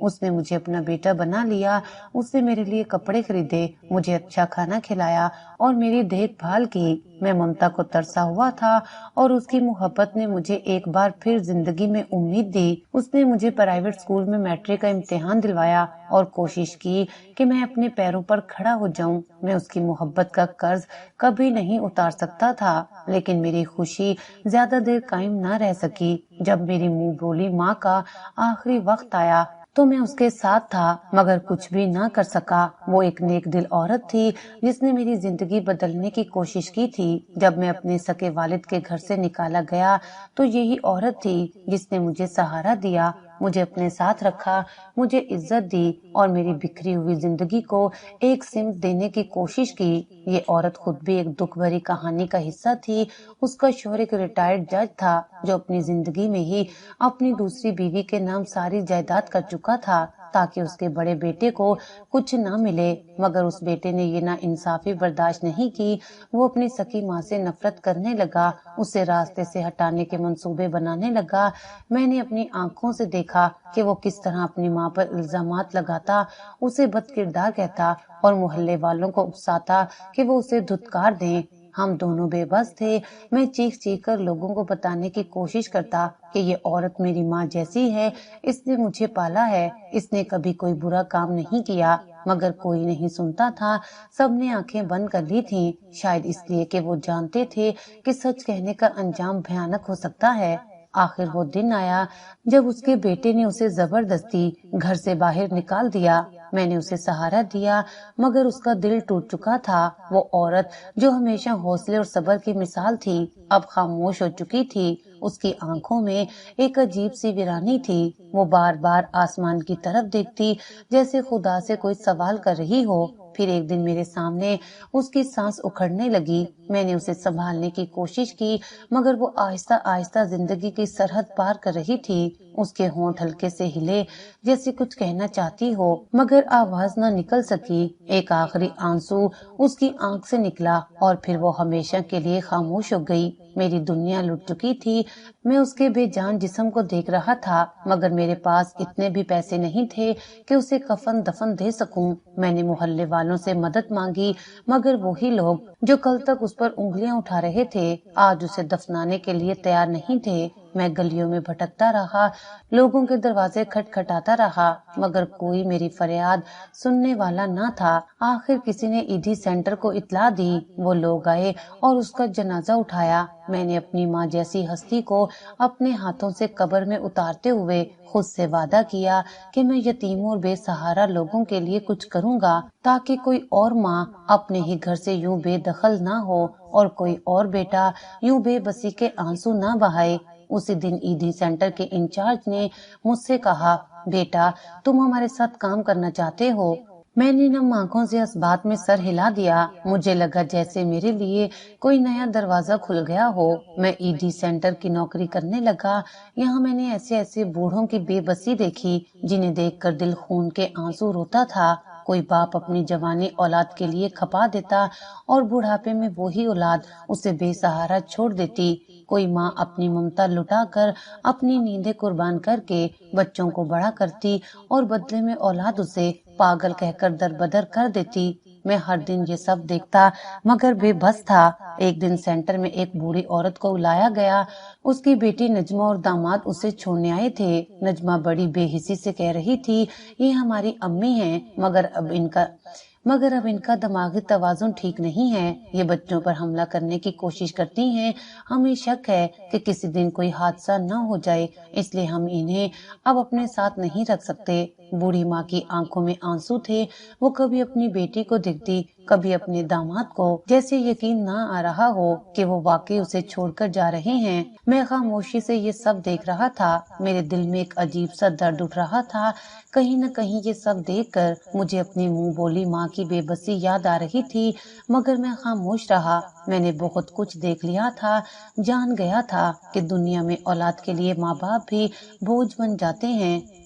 اس نے مجھے اپنا بیٹا بنا لیا، اس نے میرے لیے کپڑے خریدے، مجھے اچھا کھانا کھلایا اور میری دیکھ بھال کی۔ میں ممتا کو ترسا ہوا تھا اور اس کی محبت نے مجھے ایک بار پھر زندگی میں امید دی۔ اس نے مجھے پرائیویٹ اسکول میں میٹرک کا امتحان دلوایا اور کوشش کی کہ میں اپنے پیروں پر کھڑا ہو جاؤں۔ میں اس کی محبت کا قرض کبھی نہیں اتار سکتا تھا، لیکن میری خوشی زیادہ دیر قائم نہ رہ سکی۔ جب میری منہ بولی ماں کا آخری وقت آیا تو میں اس کے ساتھ تھا، مگر کچھ بھی نہ کر سکا۔ وہ ایک نیک دل عورت تھی جس نے میری زندگی بدلنے کی کوشش کی تھی۔ جب میں اپنے سکے والد کے گھر سے نکالا گیا تو یہی عورت تھی جس نے مجھے سہارا دیا، مجھے اپنے ساتھ رکھا، مجھے عزت دی اور میری بکھری ہوئی زندگی کو ایک سمت دینے کی کوشش کی۔ یہ عورت خود بھی ایک دکھ بھری کہانی کا حصہ تھی۔ اس کا شوہر ایک ریٹائرڈ جج تھا جو اپنی زندگی میں ہی اپنی دوسری بیوی کے نام ساری جائیداد کر چکا تھا تاکہ اس کے بڑے بیٹے کو کچھ نہ ملے، مگر اس بیٹے نے یہ ناانصافی برداشت نہیں کی۔ وہ اپنی سکی ماں سے نفرت کرنے لگا، اسے راستے سے ہٹانے کے منصوبے بنانے لگا۔ میں نے اپنی آنکھوں سے دیکھا کہ وہ کس طرح اپنی ماں پر الزامات لگاتا، اسے بد کردار کہتا اور محلے والوں کو اکساتا کہ وہ اسے دھتکار دیں۔ ہم دونوں بے بس تھے۔ میں چیخ چیخ کر لوگوں کو بتانے کی کوشش کرتا کہ یہ عورت میری ماں جیسی ہے، اس نے مجھے پالا ہے، اس نے کبھی کوئی برا کام نہیں کیا، مگر کوئی نہیں سنتا تھا۔ سب نے آنکھیں بند کر لی تھیں، شاید اس لیے کہ وہ جانتے تھے کہ سچ کہنے کا انجام بھیانک ہو سکتا ہے۔ آخر وہ دن آیا جب اس کے بیٹے نے اسے زبردستی گھر سے باہر نکال دیا۔ میں نے اسے سہارا دیا، مگر اس کا دل ٹوٹ چکا تھا۔ وہ عورت جو ہمیشہ حوصلے اور صبر کی مثال تھی اب خاموش ہو چکی تھی۔ اس کی آنکھوں میں ایک عجیب سی ویرانی تھی۔ وہ بار بار آسمان کی طرف دیکھتی جیسے خدا سے کوئی سوال کر رہی ہو۔ پھر ایک دن میرے سامنے اس کی سانس اکھڑنے لگی۔ میں نے اسے سنبھالنے کی کوشش کی، مگر وہ آہستہ آہستہ زندگی کی سرحد پار کر رہی تھی۔ اس کے ہونٹ ہلکے سے ہلے جیسے کچھ کہنا چاہتی ہو، مگر آواز نہ نکل سکی۔ ایک آخری آنسو اس کی آنکھ سے نکلا اور پھر وہ ہمیشہ کے لیے خاموش ہو گئی۔ میری دنیا لٹ چکی تھی۔ میں اس کے بے جان جسم کو دیکھ رہا تھا، مگر میرے پاس اتنے بھی پیسے نہیں تھے کہ اسے کفن دفن دے سکوں۔ میں نے محلے والوں سے مدد مانگی، مگر وہی لوگ جو کل تک اس پر انگلیاں اٹھا رہے تھے آج اسے دفنانے کے لیے تیار نہیں تھے۔ میں گلیوں میں بھٹکتا رہا، لوگوں کے دروازے کھٹکھٹاتا رہا، مگر کوئی میری فریاد سننے والا نہ تھا۔ آخر کسی نے ایڈی سینٹر کو اطلاع دی، وہ لوگ آئے اور اس کا جنازہ اٹھایا۔ میں نے اپنی ماں جیسی ہستی کو اپنے ہاتھوں سے قبر میں اتارتے ہوئے خود سے وعدہ کیا کہ میں یتیموں اور بے سہارا لوگوں کے لیے کچھ کروں گا تاکہ کوئی اور ماں اپنے ہی گھر سے یوں بے دخل نہ ہو اور کوئی اور بیٹا یوں بے بسی کے آنسو نہ بہائے۔ اسی دن ایڈی سینٹر کے انچارج نے مجھ سے کہا، بیٹا تم ہمارے ساتھ کام کرنا چاہتے ہو؟ میں نے نم آنکھوں سے اس بات میں سر ہلا دیا۔ مجھے لگا جیسے میرے لیے کوئی نیا دروازہ کھل گیا ہو۔ میں ایڈی سینٹر کی نوکری کرنے لگا۔ یہاں میں نے ایسے بوڑھوں کی بے بسی دیکھی جنہیں دیکھ کر دل خون کے آنسو روتا تھا۔ کوئی باپ اپنی جوانی اولاد کے لیے کھپا دیتا اور بڑھاپے میں وہی اولاد اسے بے سہارا چھوڑ دیتی۔ کوئی ماں اپنی ممتا لٹا کر اپنی نیندیں قربان کر کے بچوں کو بڑا کرتی اور بدلے میں اولاد اسے پاگل کہہ کر دربدر کر دیتی۔ میں ہر دن یہ سب دیکھتا مگر بے بس تھا۔ ایک دن سینٹر میں ایک بوڑھی عورت کو بلایا گیا۔ اس کی بیٹی نجمہ اور داماد اسے چھوڑنے آئے تھے۔ نجمہ بڑی بے حسی سے کہہ رہی تھی، یہ ہماری امی ہیں، مگر اب ان کا دماغی توازن ٹھیک نہیں ہے، یہ بچوں پر حملہ کرنے کی کوشش کرتی ہیں۔ ہمیں شک ہے کہ کسی دن کوئی حادثہ نہ ہو جائے، اس لیے ہم انہیں اب اپنے ساتھ نہیں رکھ سکتے۔ بوڑھی ماں کی آنکھوں میں آنسو تھے۔ وہ کبھی اپنی بیٹی کو دیکھتی، کبھی اپنے داماد کو، جیسے یقین نہ آ رہا ہو کہ وہ واقعی اسے چھوڑ کر جا رہے ہیں۔ میں خاموشی سے یہ سب دیکھ رہا تھا۔ میرے دل میں ایک عجیب سا درد اٹھ رہا تھا۔ کہیں نہ کہیں یہ سب دیکھ کر مجھے اپنی منہ بولی ماں کی بے بسی یاد آ رہی تھی، مگر میں خاموش رہا۔ میں نے بہت کچھ دیکھ لیا تھا، جان گیا تھا کہ دنیا میں اولاد کے لیے ماں باپ بھی بوجھ بن جاتے ہیں۔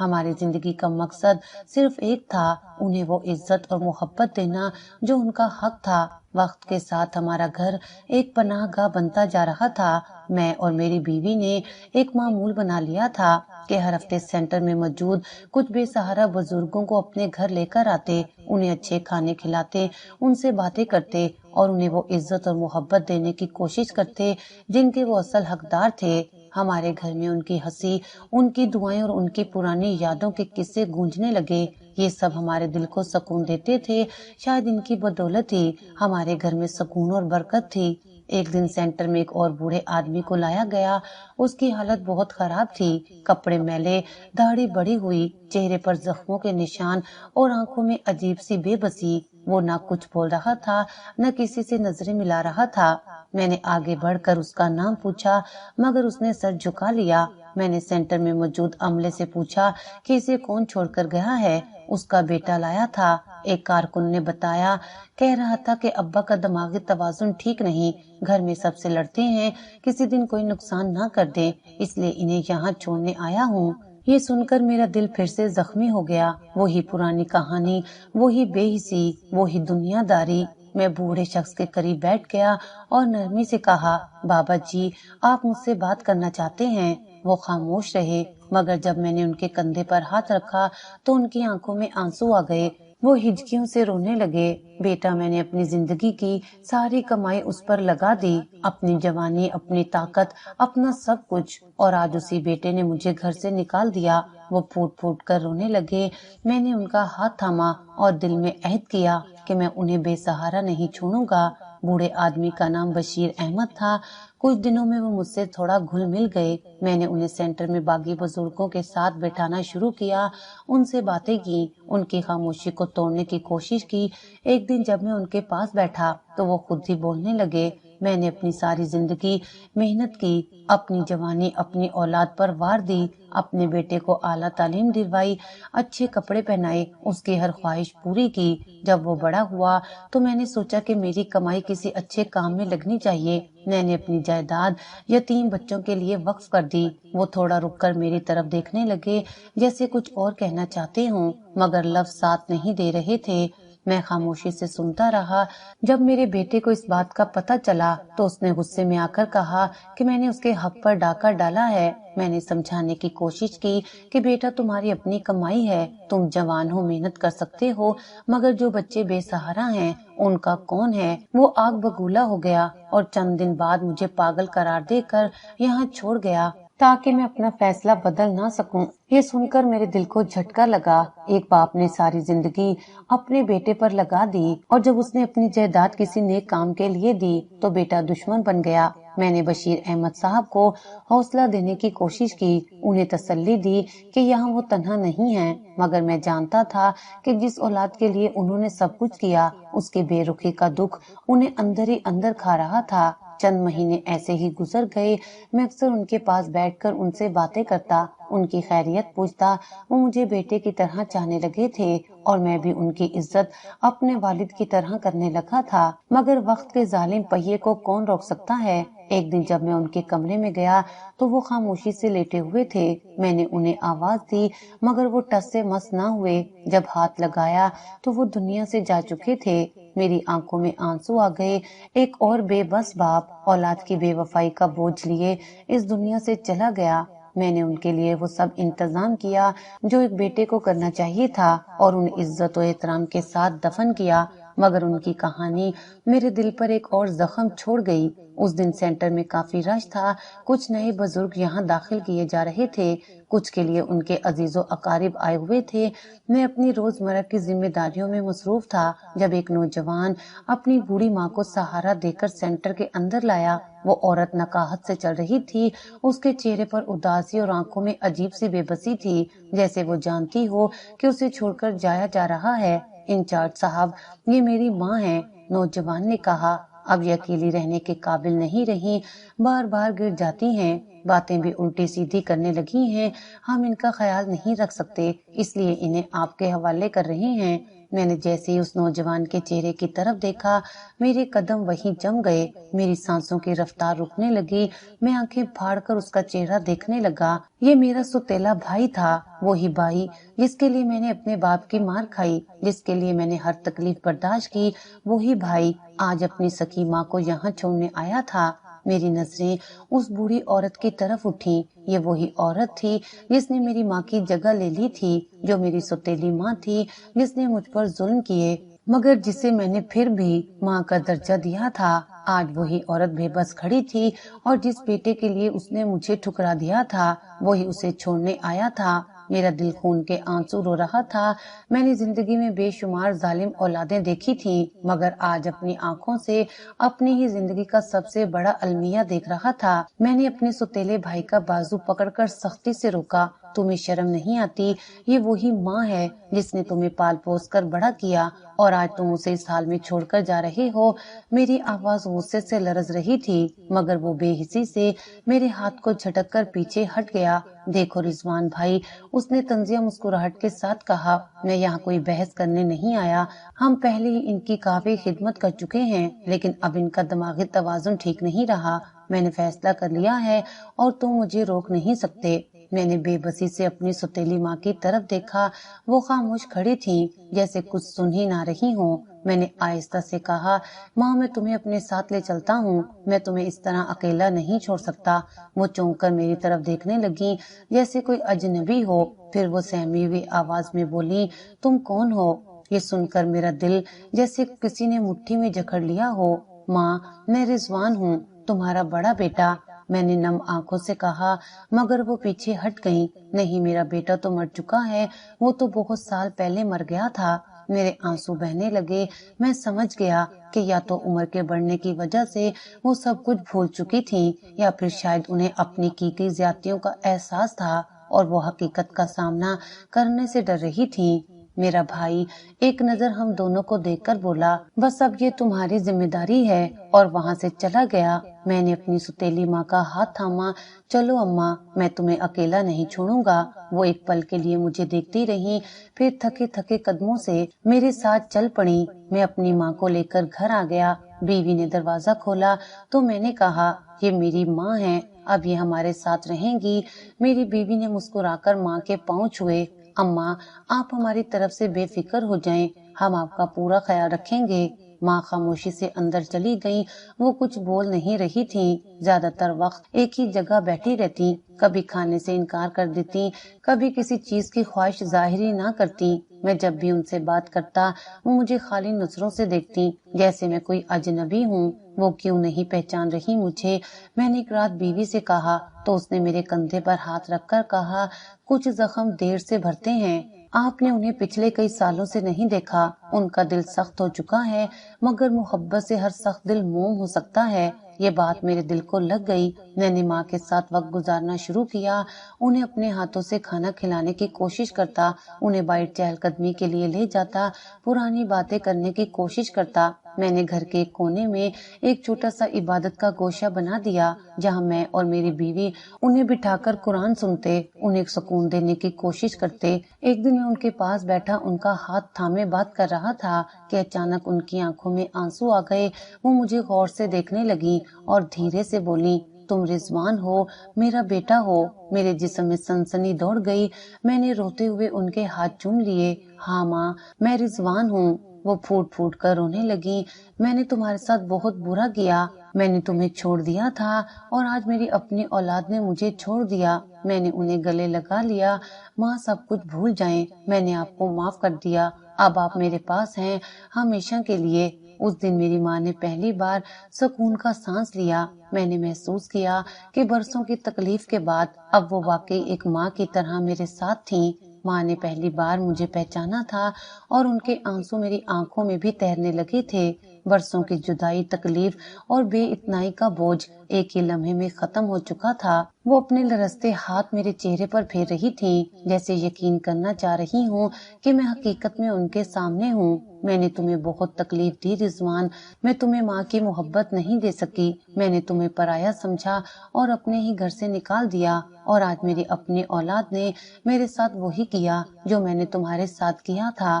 ہماری زندگی کا مقصد صرف ایک تھا، انہیں وہ عزت اور محبت دینا جو ان کا حق تھا۔ وقت کے ساتھ ہمارا گھر ایک پناہ گاہ بنتا جا رہا تھا۔ میں اور میری بیوی نے ایک معمول بنا لیا تھا کہ ہر ہفتے سینٹر میں موجود کچھ بے سہارا بزرگوں کو اپنے گھر لے کر آتے، انہیں اچھے کھانے کھلاتے، ان سے باتیں کرتے اور انہیں وہ عزت اور محبت دینے کی کوشش کرتے جن کے وہ اصل حقدار تھے۔ ہمارے گھر میں ان کی ہنسی، ان کی دعائیں اور ان کی پرانی یادوں کے قصے گونجنے لگے۔ یہ سب ہمارے دل کو سکون دیتے تھے۔ شاید ان کی بدولت ہی ہمارے گھر میں سکون اور برکت تھی۔ ایک دن سینٹر میں ایک اور بوڑھے آدمی کو لایا گیا۔ اس کی حالت بہت خراب تھی، کپڑے میلے، داڑھی بڑھی ہوئی، چہرے پر زخموں کے نشان اور آنکھوں میں عجیب سی بے بسی۔ وہ نہ کچھ بول رہا تھا، نہ کسی سے نظریں ملا رہا تھا۔ میں نے آگے بڑھ کر اس کا نام پوچھا مگر اس نے سر جھکا لیا۔ میں نے سینٹر میں موجود عملے سے پوچھا کہ اسے کون چھوڑ کر گیا ہے۔ اس کا بیٹا لایا تھا، ایک کارکن نے بتایا۔ کہہ رہا تھا کہ ابا کا دماغی توازن ٹھیک نہیں، گھر میں سب سے لڑتے ہیں، کسی دن کوئی نقصان نہ کر دیں، اس لیے انہیں یہاں چھوڑنے آیا ہوں۔ یہ سن کر میرا دل پھر سے زخمی ہو گیا۔ وہی پرانی کہانی، وہی بے حسی، وہی دنیا داری۔ میں بوڑھے شخص کے قریب بیٹھ گیا اور نرمی سے کہا، بابا جی، آپ مجھ سے بات کرنا چاہتے ہیں؟ وہ خاموش رہے، مگر جب میں نے ان کے کندھے پر ہاتھ رکھا تو ان کی آنکھوں میں آنسو آ گئے۔ وہ ہچکیوں سے رونے لگے۔ بیٹا، میں نے اپنی زندگی کی ساری کمائی اس پر لگا دی، اپنی جوانی، اپنی طاقت، اپنا سب کچھ، اور آج اسی بیٹے نے مجھے گھر سے نکال دیا۔ وہ پھوٹ پھوٹ کر رونے لگے۔ میں نے ان کا ہاتھ تھاما اور دل میں عہد کیا کہ میں انہیں بے سہارا نہیں چھوڑوں گا۔ بوڑھے آدمی کا نام بشیر احمد تھا۔ کچھ دنوں میں وہ مجھ سے تھوڑا گھل مل گئے۔ میں نے انہیں سینٹر میں باقی بزرگوں کے ساتھ بٹھانا شروع کیا، ان سے باتیں کی، ان کی خاموشی کو توڑنے کی کوشش کی۔ ایک دن جب میں ان کے پاس بیٹھا تو وہ خود ہی بولنے لگے، میں نے اپنی ساری زندگی محنت کی، اپنی جوانی اپنی اولاد پر وار دی، اپنے بیٹے کو اعلیٰ تعلیم دلوائی، اچھے کپڑے پہنائے، اس کی ہر خواہش پوری کی۔ جب وہ بڑا ہوا تو میں نے سوچا کہ میری کمائی کسی اچھے کام میں لگنی چاہیے۔ میں نے اپنی جائیداد یتیم بچوں کے لیے وقف کر دی۔ وہ تھوڑا رک کر میری طرف دیکھنے لگے جیسے کچھ اور کہنا چاہتے ہوں، مگر لفظ ساتھ نہیں دے رہے تھے۔ میں خاموشی سے سنتا رہا۔ جب میرے بیٹے کو اس بات کا پتہ چلا تو اس نے غصے میں آ کر کہا کہ میں نے اس کے حق پر ڈاکہ ڈالا ہے۔ میں نے سمجھانے کی کوشش کی کہ بیٹا، تمہاری اپنی کمائی ہے، تم جوان ہو، محنت کر سکتے ہو، مگر جو بچے بے سہارا ہیں ان کا کون ہے؟ وہ آگ بگولا ہو گیا اور چند دن بعد مجھے پاگل قرار دے کر یہاں چھوڑ گیا تاکہ میں اپنا فیصلہ بدل نہ سکوں۔ یہ سن کر میرے دل کو جھٹکا لگا۔ ایک باپ نے ساری زندگی اپنے بیٹے پر لگا دی اور جب اس نے اپنی جائیداد کسی نیک کام کے لیے دی تو بیٹا دشمن بن گیا۔ میں نے بشیر احمد صاحب کو حوصلہ دینے کی کوشش کی، انہیں تسلی دی کہ یہاں وہ تنہا نہیں ہیں، مگر میں جانتا تھا کہ جس اولاد کے لیے انہوں نے سب کچھ کیا، اس کے بے رخی کا دکھ انہیں اندر ہی اندر کھا رہا تھا۔ چند مہینے ایسے ہی گزر گئے۔ میں اکثر ان کے پاس بیٹھ کر ان سے باتیں کرتا، ان کی خیریت پوچھتا۔ وہ مجھے بیٹے کی طرح چاہنے لگے تھے اور میں بھی ان کی عزت اپنے والد کی طرح کرنے لگا تھا، مگر وقت کے ظالم پہیے کو کون روک سکتا ہے؟ ایک دن جب میں ان کے کمرے میں گیا تو وہ خاموشی سے لیٹے ہوئے تھے۔ میں نے انہیں آواز دی مگر وہ ٹس سے مس نہ ہوئے۔ جب ہاتھ لگایا تو وہ دنیا سے جا چکے تھے۔ میری آنکھوں میں آنسو آ گئے۔ ایک اور بے بس باپ اولاد کی بے وفائی کا بوجھ لیے اس دنیا سے چلا گیا۔ میں نے ان کے لیے وہ سب انتظام کیا جو ایک بیٹے کو کرنا چاہیے تھا اور انہیں عزت و احترام کے ساتھ دفن کیا، مگر ان کی کہانی میرے دل پر ایک اور زخم چھوڑ گئی۔ اس دن سینٹر میں کافی رش تھا، کچھ نئے بزرگ یہاں داخل کیے جا رہے تھے، کچھ کے لیے ان کے عزیز و اقارب آئے ہوئے تھے۔ میں اپنی روزمرہ کی ذمہ داریوں میں مصروف تھا جب ایک نوجوان اپنی بوڑھی ماں کو سہارا دے کر سینٹر کے اندر لایا۔ وہ عورت نقاہت سے چل رہی تھی، اس کے چہرے پر اداسی اور آنکھوں میں عجیب سی بے بسی تھی، جیسے وہ جانتی ہو کہ اسے چھوڑ کر جایا جا رہا ہے۔ انچارج صاحب، یہ میری ماں ہے، نوجوان نے کہا۔ اب یہ اکیلی رہنے کے قابل نہیں رہی، بار بار گر جاتی ہیں، باتیں بھی الٹی سیدھی کرنے لگی ہیں، ہم ان کا خیال نہیں رکھ سکتے، اس لیے انہیں آپ کے حوالے کر رہے ہیں۔ میں نے جیسے ہی اس نوجوان کے چہرے کی طرف دیکھا میرے قدم وہیں جم گئے، میری سانسوں کی رفتار رکنے لگی، میں آنکھیں پھاڑ کر اس کا چہرہ دیکھنے لگا۔ یہ میرا سوتیلا بھائی تھا، وہی بھائی جس کے لیے میں نے اپنے باپ کی مار کھائی، جس کے لیے میں نے ہر تکلیف برداشت کی، وہی بھائی آج اپنی سکی ماں کو یہاں چھوڑنے آیا تھا۔ میری نظریں اس بوڑھی عورت کی طرف اٹھی، یہ وہی عورت تھی جس نے میری ماں کی جگہ لے لی تھی، جو میری سوتیلی ماں تھی، جس نے مجھ پر ظلم کیے مگر جسے میں نے پھر بھی ماں کا درجہ دیا تھا۔ آج وہی عورت بے بس کھڑی تھی اور جس بیٹے کے لیے اس نے مجھے ٹھکرا دیا تھا وہی اسے چھوڑنے آیا تھا۔ میرا دل خون کے آنسو رو رہا تھا۔ میں نے زندگی میں بے شمار ظالم اولادیں دیکھی تھیں، مگر آج اپنی آنکھوں سے اپنی ہی زندگی کا سب سے بڑا المیہ دیکھ رہا تھا۔ میں نے اپنے سوتیلے بھائی کا بازو پکڑ کر سختی سے روکا۔ تمہیں شرم نہیں آتی؟ یہ وہی ماں ہے جس نے تمہیں پال پوس کر بڑا کیا اور آج تم اسے اس حال میں چھوڑ کر جا رہے ہو۔ میری آواز غصے سے لرز رہی تھی مگر وہ بے حسی سے میرے ہاتھ کو جھٹک کر پیچھے ہٹ گیا۔ دیکھو رضوان بھائی، اس نے طنزیہ مسکراہٹ کے ساتھ کہا، میں یہاں کوئی بحث کرنے نہیں آیا، ہم پہلے ہی ان کی کافی خدمت کر چکے ہیں، لیکن اب ان کا دماغی توازن ٹھیک نہیں رہا۔ میں نے فیصلہ کر لیا ہے اور تم مجھے روک نہیں سکتے۔ میں نے بے بسی سے اپنی سوتیلی ماں کی طرف دیکھا، وہ خاموش کھڑی تھی جیسے کچھ سن ہی نہ رہی ہوں۔ میں نے آہستہ سے کہا، ماں میں تمہیں اپنے ساتھ لے چلتا ہوں، میں تمہیں اس طرح اکیلا نہیں چھوڑ سکتا۔ وہ چونک کر میری طرف دیکھنے لگی جیسے کوئی اجنبی ہو، پھر وہ سہمی ہوئی آواز میں بولی، تم کون ہو؟ یہ سن کر میرا دل جیسے کسی نے مٹھی میں جکڑ لیا ہو۔ ماں، میں رضوان ہوں، تمہارا بڑا بیٹا، میں نے نم آنکھوں سے کہا مگر وہ پیچھے ہٹ گئی۔ نہیں، میرا بیٹا تو مر چکا ہے، وہ تو بہت سال پہلے مر گیا تھا۔ میرے آنسو بہنے لگے۔ میں سمجھ گیا کہ یا تو عمر کے بڑھنے کی وجہ سے وہ سب کچھ بھول چکی تھی یا پھر شاید انہیں اپنی کی زیادتیوں کا احساس تھا اور وہ حقیقت کا سامنا کرنے سے ڈر رہی تھی۔ میرا بھائی ایک نظر ہم دونوں کو دیکھ کر بولا، بس اب یہ تمہاری ذمہ داری ہے، اور وہاں سے چلا گیا۔ میں نے اپنی سوتیلی ماں کا ہاتھ تھاما، چلو اماں، میں تمہیں اکیلا نہیں چھوڑوں گا۔ وہ ایک پل کے لیے مجھے دیکھتی رہی، پھر تھکے تھکے قدموں سے میرے ساتھ چل پڑی۔ میں اپنی ماں کو لے کر گھر آ گیا۔ بیوی نے دروازہ کھولا تو میں نے کہا، یہ میری ماں ہے، اب یہ ہمارے ساتھ رہیں گی۔ میری بیوی نے مسکرا کر ماں کے پاؤں چھوئے۔ اماں، آپ ہماری طرف سے بے فکر ہو جائیں، ہم آپ کا پورا خیال رکھیں گے۔ ماں خاموشی سے اندر چلی گئی۔ وہ کچھ بول نہیں رہی تھی، زیادہ تر وقت ایک ہی جگہ بیٹھی رہتی، کبھی کھانے سے انکار کر دیتی، کبھی کسی چیز کی خواہش ظاہر ہی نہ کرتی۔ میں جب بھی ان سے بات کرتا وہ مجھے خالی نظروں سے دیکھتی جیسے میں کوئی اجنبی ہوں۔ وہ کیوں نہیں پہچان رہی مجھے؟ میں نے ایک رات بیوی سے کہا تو اس نے میرے کندھے پر ہاتھ رکھ کر کہا، کچھ زخم دیر سے بھرتے ہیں، آپ نے انہیں پچھلے کئی سالوں سے نہیں دیکھا، ان کا دل سخت ہو چکا ہے، مگر محبت سے ہر سخت دل موم ہو سکتا ہے۔ یہ بات میرے دل کو لگ گئی۔ میں نے ماں کے ساتھ وقت گزارنا شروع کیا، انہیں اپنے ہاتھوں سے کھانا کھلانے کی کوشش کرتا، انہیں باہر چہل قدمی کے لیے لے جاتا، پرانی باتیں کرنے کی کوشش کرتا۔ میں نے گھر کے ایک کونے میں ایک چھوٹا سا عبادت کا گوشہ بنا دیا جہاں میں اور میری بیوی انہیں بٹھا کر قرآن سنتے، انہیں سکون دینے کی کوشش کرتے۔ ایک دن میں ان کے پاس بیٹھا ان کا ہاتھ تھامے بات کر رہا تھا کہ اچانک ان کی آنکھوں میں آنسو آ گئے۔ وہ مجھے غور سے دیکھنے لگی اور دھیرے سے بولی، تم رضوان ہو، میرا بیٹا ہو؟ میرے جسم میں سنسنی دوڑ گئی۔ میں نے روتے ہوئے ان کے ہاتھ چوم لیے۔ ہاں ماں، میں رضوان ہوں۔ وہ پھوٹ پھوٹ کر رونے لگی۔ میں نے تمہارے ساتھ بہت برا کیا، میں نے تمہیں چھوڑ دیا تھا اور آج میری اپنی اولاد نے مجھے چھوڑ دیا۔ میں نے انہیں گلے لگا لیا۔ ماں، سب کچھ بھول جائیں، میں نے آپ کو معاف کر دیا، اب آپ میرے پاس ہیں ہمیشہ کے لیے۔ اس دن میری ماں نے پہلی بار سکون کا سانس لیا۔ میں نے محسوس کیا کہ برسوں کی تکلیف کے بعد اب وہ واقعی ایک ماں کی طرح میرے ساتھ تھیں۔ ماں نے پہلی بار مجھے پہچانا تھا اور ان کے آنسو میری آنکھوں میں بھی تیرنے لگے تھے۔ برسوں کی جدائی، تکلیف اور بے اتنائی کا بوجھ ایک ہی لمحے میں ختم ہو چکا تھا۔ وہ اپنے لرزتے ہاتھ میرے چہرے پر پھیر رہی تھیں جیسے یقین کرنا چاہ رہی ہوں کہ میں حقیقت میں ان کے سامنے ہوں۔ میں نے تمہیں بہت تکلیف دی رضوان، میں تمہیں ماں کی محبت نہیں دے سکی، میں نے تمہیں پرایا سمجھا اور اپنے ہی گھر سے نکال دیا، اور آج میری اپنی اولاد نے میرے ساتھ وہی کیا جو میں نے تمہارے ساتھ کیا تھا۔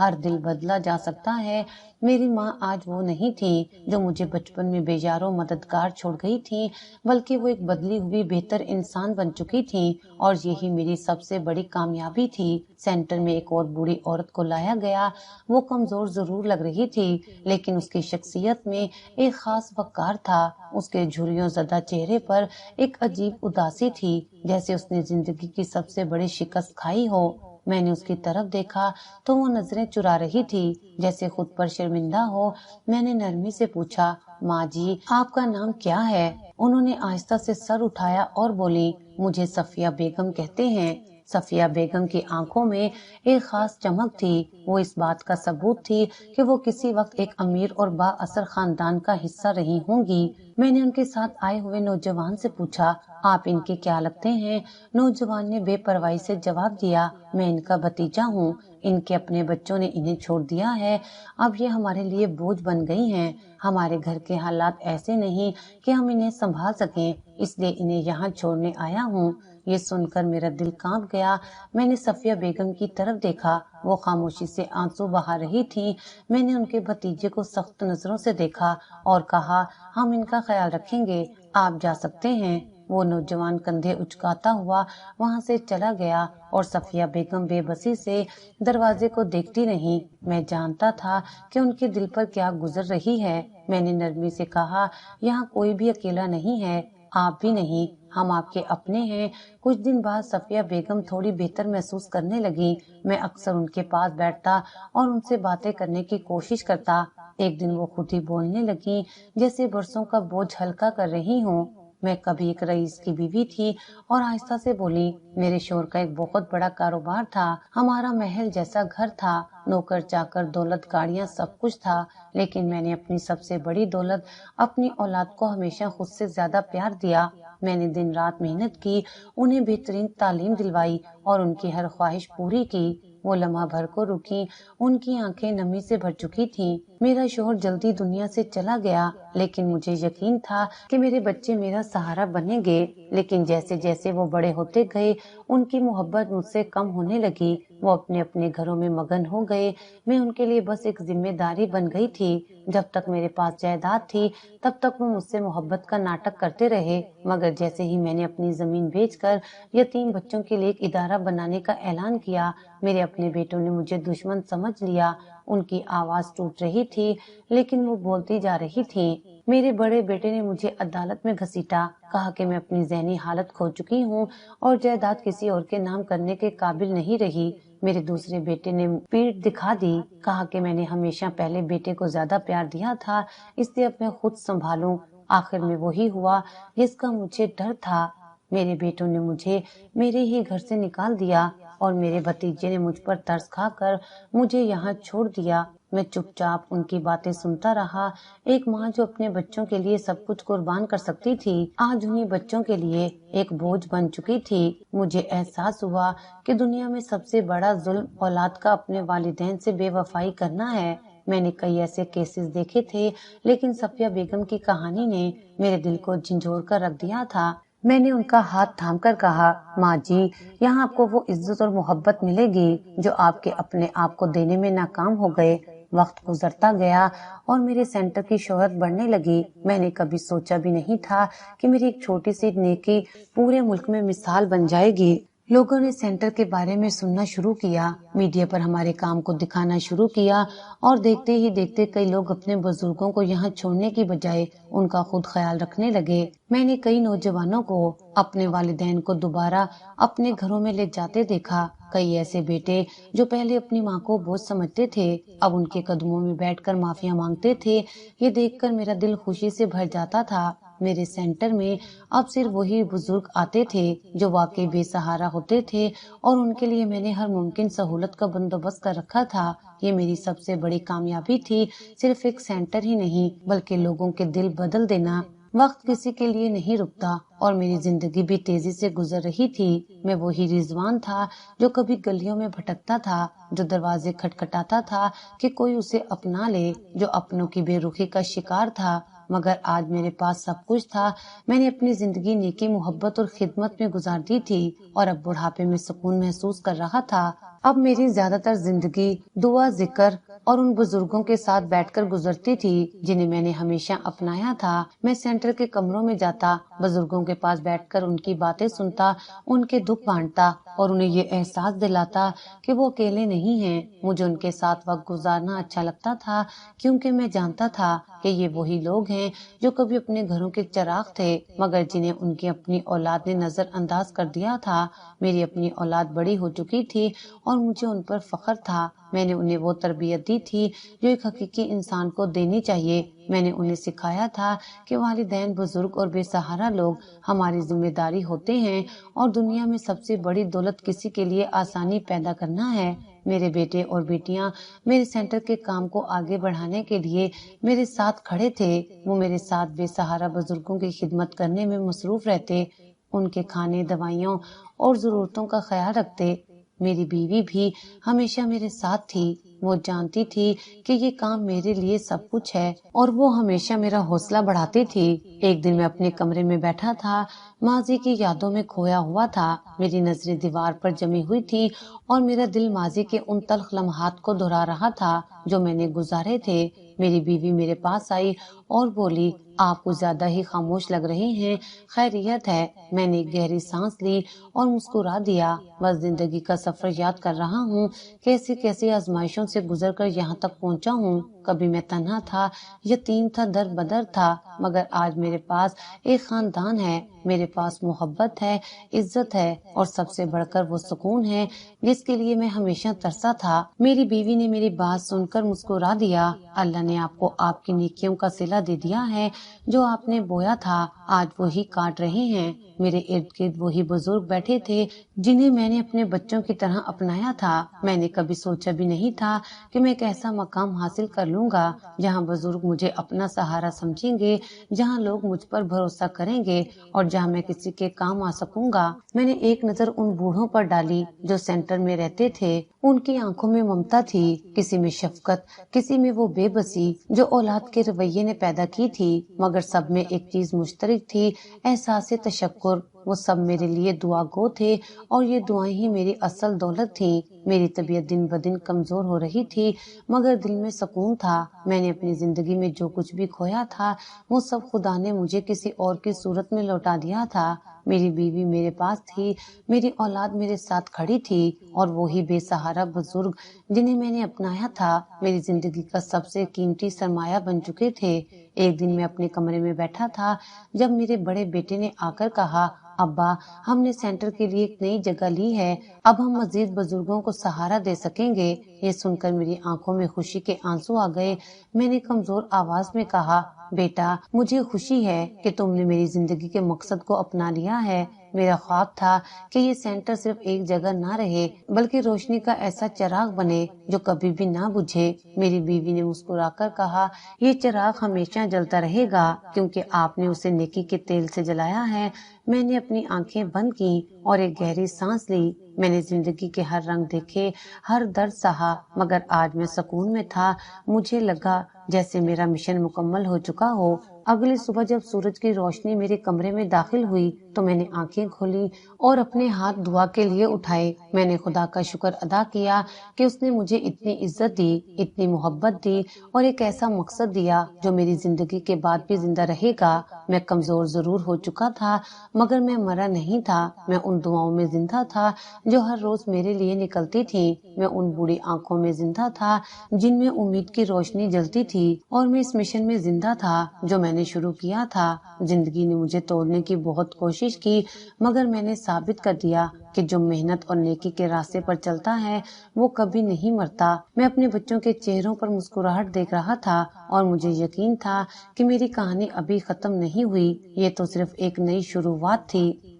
ہر دل بدلا جا سکتا ہے۔ میری ماں آج وہ نہیں تھی جو مجھے بچپن میں بے یار و مددگار چھوڑ گئی تھی، بلکہ وہ ایک بدلی ہوئی بہتر انسان بن چکی تھی، اور یہی میری سب سے بڑی کامیابی تھی۔ سینٹر میں ایک اور بوڑھی عورت کو لایا گیا۔ وہ کمزور ضرور لگ رہی تھی، لیکن اس کی شخصیت میں ایک خاص وقار تھا۔ اس کے جھریوں زدہ چہرے پر ایک عجیب اداسی تھی، جیسے اس نے زندگی کی سب سے بڑی شکست کھائی ہو۔ میں نے اس کی طرف دیکھا تو وہ نظریں چرا رہی تھی، جیسے خود پر شرمندہ ہو۔ میں نے نرمی سے پوچھا، ماں جی آپ کا نام کیا ہے؟ انہوں نے آہستہ سے سر اٹھایا اور بولی، مجھے صفیہ بیگم کہتے ہیں۔ صفیہ بیگم کی آنکھوں میں ایک خاص چمک تھی۔ وہ اس بات کا ثبوت تھی کہ وہ کسی وقت ایک امیر اور با اثر خاندان کا حصہ رہی ہوں گی۔ میں نے ان کے ساتھ آئے ہوئے نوجوان سے پوچھا، آپ ان کے کیا لگتے ہیں؟ نوجوان نے بے پرواہی سے جواب دیا، میں ان کا بھتیجا ہوں۔ ان کے اپنے بچوں نے انہیں چھوڑ دیا ہے، اب یہ ہمارے لیے بوجھ بن گئی ہیں۔ ہمارے گھر کے حالات ایسے نہیں کہ ہم انہیں سنبھال سکیں، اس لیے انہیں یہاں چھوڑنے آیا ہوں۔ یہ سن کر میرا دل کانپ گیا۔ میں نے صفیہ بیگم کی طرف دیکھا، وہ خاموشی سے آنسو بہا رہی تھی۔ میں نے ان کے بھتیجے کو سخت نظروں سے دیکھا اور کہا، ہم ان کا خیال رکھیں گے، آپ جا سکتے ہیں۔ وہ نوجوان کندھے اچکاتا ہوا وہاں سے چلا گیا اور صفیہ بیگم بے بسی سے دروازے کو دیکھتی رہی۔ میں جانتا تھا کہ ان کے دل پر کیا گزر رہی ہے۔ میں نے نرمی سے کہا، یہاں کوئی بھی اکیلا نہیں ہے، آپ بھی نہیں، ہم آپ کے اپنے ہیں۔ کچھ دن بعد صفیہ بیگم تھوڑی بہتر محسوس کرنے لگی۔ میں اکثر ان کے پاس بیٹھتا اور ان سے باتیں کرنے کی کوشش کرتا۔ ایک دن وہ خود ہی بولنے لگی، جیسے برسوں کا بوجھ ہلکا کر رہی ہوں۔ میں کبھی ایک رئیس کی بیوی تھی، اور آہستہ سے بولی، میرے شوہر کا ایک بہت بڑا کاروبار تھا، ہمارا محل جیسا گھر تھا، نوکر چاکر، دولت، گاڑیاں، سب کچھ تھا، لیکن میں نے اپنی سب سے بڑی دولت، اپنی اولاد کو ہمیشہ خود سے زیادہ پیار دیا۔ میں نے دن رات محنت کی، انہیں بہترین تعلیم دلوائی اور ان کی ہر خواہش پوری کی۔ وہ لمحہ بھر کو رکی، ان کی آنکھیں نمی سے بھر چکی تھیں۔ میرا شوہر جلدی دنیا سے چلا گیا، لیکن مجھے یقین تھا کہ میرے بچے میرا سہارا بنیں گے۔ لیکن جیسے جیسے وہ بڑے ہوتے گئے، ان کی محبت مجھ سے کم ہونے لگی۔ وہ اپنے اپنے گھروں میں مگن ہو گئے، میں ان کے لیے بس ایک ذمہ داری بن گئی تھی۔ جب تک میرے پاس جائیداد تھی، تب تک وہ مجھ سے محبت کا ناٹک کرتے رہے، مگر جیسے ہی میں نے اپنی زمین بیچ کر یتیم بچوں کے لیے ایک ادارہ بنانے کا اعلان کیا، میرے اپنے بیٹوں نے مجھے دشمن سمجھ لیا۔ ان کی آواز ٹوٹ رہی تھی، لیکن وہ بولتی جا رہی تھی۔ میرے بڑے بیٹے نے مجھے عدالت میں گھسیٹا، کہا کہ میں اپنی ذہنی حالت کھو چکی ہوں اور جائیداد کسی اور کے نام کرنے کے قابل نہیں رہی۔ میرے دوسرے بیٹے نے پیٹھ دکھا دی، کہا کہ میں نے ہمیشہ پہلے بیٹے کو زیادہ پیار دیا تھا، اس لیے اب میں خود سنبھالوں۔ آخر میں وہی ہوا جس کا مجھے ڈر تھا۔ میرے بیٹوں نے مجھے میرے ہی گھر سے نکال دیا، اور میرے بھتیجے نے مجھ پر ترس کھا کر مجھے یہاں چھوڑ دیا۔ میں چپ چاپ ان کی باتیں سنتا رہا۔ ایک ماں جو اپنے بچوں کے لیے سب کچھ قربان کر سکتی تھی، آج انہی بچوں کے لیے ایک بوجھ بن چکی تھی۔ مجھے احساس ہوا کہ دنیا میں سب سے بڑا ظلم اولاد کا اپنے والدین سے بے وفائی کرنا ہے۔ میں نے کئی ایسے کیسز دیکھے تھے، لیکن صفیہ بیگم کی کہانی نے میرے دل کو جھنجھوڑ کر رکھ دیا تھا۔ میں نے ان کا ہاتھ تھام کر کہا، ماں جی یہاں آپ کو وہ عزت اور محبت ملے گی جو آپ کے اپنے آپ کو دینے میں ناکام ہو گئے۔ وقت گزرتا گیا اور میرے سینٹر کی شہرت بڑھنے لگی۔ میں نے کبھی سوچا بھی نہیں تھا کہ میری ایک چھوٹی سی نیکی پورے ملک میں مثال بن جائے گی۔ لوگوں نے سینٹر کے بارے میں سننا شروع کیا، میڈیا پر ہمارے کام کو دکھانا شروع کیا، اور دیکھتے ہی دیکھتے کئی لوگ اپنے بزرگوں کو یہاں چھوڑنے کی بجائے ان کا خود خیال رکھنے لگے۔ میں نے کئی نوجوانوں کو اپنے والدین کو دوبارہ اپنے گھروں میں لے جاتے دیکھا۔ کئی ایسے بیٹے جو پہلے اپنی ماں کو بوجھ سمجھتے تھے، اب ان کے قدموں میں بیٹھ کر معافیاں مانگتے تھے۔ یہ دیکھ کر میرا دل خوشی سے بھر جاتا تھا۔ میرے سینٹر میں اب صرف وہی بزرگ آتے تھے جو واقعی بے سہارا ہوتے تھے، اور ان کے لیے میں نے ہر ممکن سہولت کا بندوبست کر رکھا تھا۔ یہ میری سب سے بڑی کامیابی تھی، صرف ایک سینٹر ہی نہیں بلکہ لوگوں کے دل بدل دینا۔ وقت کسی کے لیے نہیں رکتا، اور میری زندگی بھی تیزی سے گزر رہی تھی۔ میں وہی رضوان تھا جو کبھی گلیوں میں بھٹکتا تھا، جو دروازے کھٹکھٹاتا تھا کہ کوئی اسے اپنا لے، جو اپنوں کی بے رخی کا شکار تھا، مگر آج میرے پاس سب کچھ تھا۔ میں نے اپنی زندگی نیکی، محبت اور خدمت میں گزار دی تھی اور اب بڑھاپے میں سکون محسوس کر رہا تھا۔ اب میری زیادہ تر زندگی دعا، ذکر اور ان بزرگوں کے ساتھ بیٹھ کر گزرتی تھی جنہیں میں نے ہمیشہ اپنایا تھا۔ میں سینٹر کے کمروں میں جاتا، بزرگوں کے پاس بیٹھ کر ان کی باتیں سنتا، ان کے دکھ بانٹتا اور انہیں یہ احساس دلاتا کہ وہ اکیلے نہیں ہیں۔ مجھے ان کے ساتھ وقت گزارنا اچھا لگتا تھا کیونکہ میں جانتا تھا کہ یہ وہی لوگ ہیں جو کبھی اپنے گھروں کے چراغ تھے مگر جنہیں ان کی اپنی اولاد نے نظر انداز کر دیا تھا۔ میری اپنی اولاد بڑی ہو چکی تھی اور مجھے ان پر فخر تھا۔ میں نے انہیں وہ تربیت دی تھی جو ایک حقیقی انسان کو دینی چاہیے۔ میں نے انہیں سکھایا تھا کہ والدین، بزرگ اور بے سہارا لوگ ہماری ذمہ داری ہوتے ہیں اور دنیا میں سب سے بڑی دولت کسی کے لیے آسانی پیدا کرنا ہے۔ میرے بیٹے اور بیٹیاں میرے سینٹر کے کام کو آگے بڑھانے کے لیے میرے ساتھ کھڑے تھے۔ وہ میرے ساتھ بے سہارا بزرگوں کی خدمت کرنے میں مصروف رہتے، ان کے کھانے، دوائیوں اور ضرورتوں کا خیال رکھتے۔ میری بیوی بھی ہمیشہ میرے ساتھ تھی۔ وہ جانتی تھی کہ یہ کام میرے لیے سب کچھ ہے اور وہ ہمیشہ میرا حوصلہ بڑھاتی تھی۔ ایک دن میں اپنے کمرے میں بیٹھا تھا، ماضی کی یادوں میں کھویا ہوا تھا۔ میری نظریں دیوار پر جمی ہوئی تھی اور میرا دل ماضی کے ان تلخ لمحات کو دہرا رہا تھا جو میں نے گزارے تھے۔ میری بیوی میرے پاس آئی اور بولی، آپ کچھ زیادہ ہی خاموش لگ رہے ہیں، خیریت ہے؟ میں نے ایک گہری سانس لی اور مسکرا دیا، بس زندگی کا سفر یاد کر رہا ہوں، کیسی کیسی آزمائشوں سے گزر کر یہاں تک پہنچا ہوں۔ کبھی میں تنہا تھا، یتیم تھا، در بدر تھا، مگر آج میرے پاس ایک خاندان ہے، میرے پاس محبت ہے، عزت ہے اور سب سے بڑھ کر وہ سکون ہے جس کے لیے میں ہمیشہ ترسا تھا۔ میری بیوی نے میری بات سن کر مسکرا دیا، اللہ نے آپ کو آپ کی نیکیوں کا صلہ دے دیا ہے، جو آپ نے بویا تھا آج وہی کاٹ رہے ہیں۔ میرے ارد گرد وہی بزرگ بیٹھے تھے جنہیں میں نے اپنے بچوں کی طرح اپنایا تھا۔ میں نے کبھی سوچا بھی نہیں تھا کہ میں ایک ایسا مقام حاصل کر لوں گا جہاں بزرگ مجھے اپنا سہارا سمجھیں گے، جہاں لوگ مجھ پر بھروسہ کریں گے اور جہاں میں کسی کے کام آ سکوں گا۔ میں نے ایک نظر ان بوڑھوں پر ڈالی جو سینٹر میں رہتے تھے۔ ان کی آنکھوں میں ممتا تھی، کسی میں شفقت، کسی میں وہ بے بسی جو اولاد کے رویے نے پیدا کی تھی، مگر سب میں ایک چیز مشترک تھی، احساس تشکر۔ وہ سب میرے لیے دعا گو تھے اور یہ دعائیں ہی میری اصل دولت تھیں۔ میری طبیعت دن بدن کمزور ہو رہی تھی مگر دل میں سکون تھا۔ میں نے اپنی زندگی میں جو کچھ بھی کھویا تھا وہ سب خدا نے مجھے کسی اور کی صورت میں لوٹا دیا تھا۔ میری بیوی میرے پاس تھی، میری اولاد میرے ساتھ کھڑی تھی اور وہی بے سہارا بزرگ جنہیں میں نے اپنایا تھا میری زندگی کا سب سے قیمتی سرمایہ بن چکے تھے۔ ایک دن میں اپنے کمرے میں بیٹھا تھا جب میرے بڑے بیٹے نے آ کر کہا، ابا، ہم نے سینٹر کے لیے ایک نئی جگہ لی ہے، اب ہم مزید بزرگوں کو سہارا دے سکیں گے۔ یہ سن کر میری آنکھوں میں خوشی کے آنسو آ گئے۔ میں نے کمزور آواز میں کہا، بیٹا، مجھے خوشی ہے کہ تم نے میری زندگی کے مقصد کو اپنا لیا ہے۔ میرا خواب تھا کہ یہ سینٹر صرف ایک جگہ نہ رہے بلکہ روشنی کا ایسا چراغ بنے جو کبھی بھی نہ بجھے۔ میری بیوی نے مسکرا کر کہا، یہ چراغ ہمیشہ جلتا رہے گا کیونکہ آپ نے اسے نیکی کے تیل سے جلایا ہے۔ میں نے اپنی آنکھیں بند کی اور ایک گہری سانس لی۔ میں نے زندگی کے ہر رنگ دیکھے، ہر درد سہا، مگر آج میں سکون میں تھا۔ مجھے لگا جیسے میرا مشن مکمل ہو چکا ہو۔ اگلی صبح جب سورج کی روشنی میرے کمرے میں داخل ہوئی تو میں نے آنکھیں کھولی اور اپنے ہاتھ دعا کے لیے اٹھائے۔ میں نے خدا کا شکر ادا کیا کہ اس نے مجھے اتنی عزت دی، اتنی محبت دی اور ایک ایسا مقصد دیا جو میری زندگی کے بعد بھی زندہ رہے گا۔ میں کمزور ضرور ہو چکا تھا مگر میں مرا نہیں تھا۔ میں ان دعاؤں میں زندہ تھا جو ہر روز میرے لیے نکلتی تھیں۔ میں ان بوڑھی آنکھوں میں زندہ تھا جن میں امید کی روشنی جلتی تھی اور میں اس مشن میں زندہ تھا جو میں نے شروع کیا تھا۔ زندگی نے مجھے توڑنے کی بہت کوشش کی مگر میں نے ثابت کر دیا کہ جو محنت اور نیکی کے راستے پر چلتا ہے وہ کبھی نہیں مرتا۔ میں اپنے بچوں کے چہروں پر مسکراہٹ دیکھ رہا تھا اور مجھے یقین تھا کہ میری کہانی ابھی ختم نہیں ہوئی، یہ تو صرف ایک نئی شروعات تھی۔